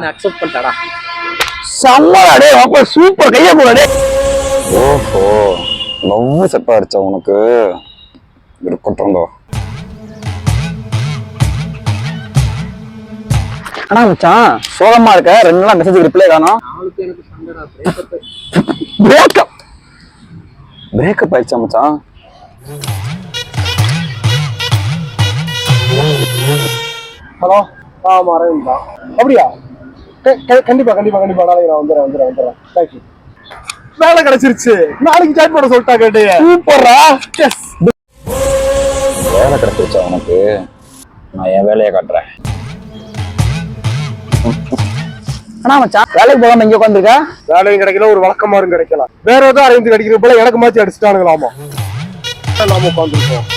Accept பண்ணிட்டாடா. செம்மடா டேய், அப்ப super கைய போடா டேய். ஓஹோ, லவ் செட் ஆயிடுச்சா உனக்கு? இருக்கட்டும். ஆனா மச்சான் சோகமா இருக்க, 2 நாளா மெசேஜ் ரிப்ளை காணோம். நாளுக்கு எனக்கு சங்கடா. பிரேக்கப் ஆயிடுச்சா மச்சான்? ஹலோ, ஆமா அரவிந்த் தான். அப்படியா? கண்டிப்பா கண்டிப்பா கண்டிப்பா நாளைக்கு நான் வந்துடுறேன். தேங்க்யூ. வேலை கிடைச்சிருச்சு, நாளைக்கு ஜாயின் பண்ண சொல்லிட்டா. கேட்டீங்க சூப்பரா. வேலை கிடைச்சிருச்சா உனக்கு? நான் என் வேலையை காட்டுறேன். ஆனா மச்சான் வேலைக்கு போகாம இங்க உட்காந்துருக்க? வேலையும் கிடைக்கல, ஒரு வழக்கமாரும் கிடைக்கலாம். வேற ஏதாவது அரவிந்த் கிடைக்கிற போல எனக்கு மாத்தி அடிச்சுட்டானுங்களாமா. நாம உட்காந்துருக்கோம்.